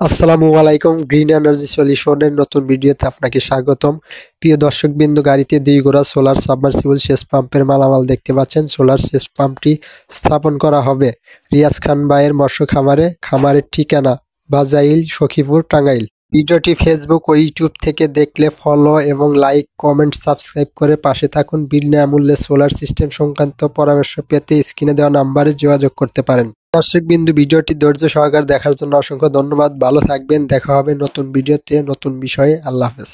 আসসালামু আলাইকুম। Green energy সলিউশনের নতুন ভিডিওতে আপনাকে স্বাগতম। প্রিয় দর্শকবৃন্দ, গাড়িতে 2 ঘোড়া সোলার সাবমার্সিবল সেচ পাম্পের মালামাল দেখতে পাচ্ছেন। সোলার সেচ পাম্পটি স্থাপন করা হবে রিয়াজ খান ভাইয়ের মৎস্য খামারে। খামারের ঠিকানা বাজাইল, সখীপুর, টাঙ্গাইল। ভিডিওটি ফেসবুক ও ইউটিউব থেকে দেখলে ফলো এবং লাইক, কমেন্ট, সাবস্ক্রাইব করে পাশে থাকুন। বিনামূল্যে সোলার সিস্টেম সংক্রান্ত পরামর্শ পেতে স্ক্রিনে দেওয়া নাম্বারে যোগাযোগ করতে পারেন। দর্শকবিন্দু, ভিডিওটি ধৈর্য সহকারে দেখার জন্য অসংখ্য ধন্যবাদ। ভালো থাকবেন। দেখা হবে নতুন ভিডিওতে নতুন বিষয়ে। আল্লাহ হাফেজ।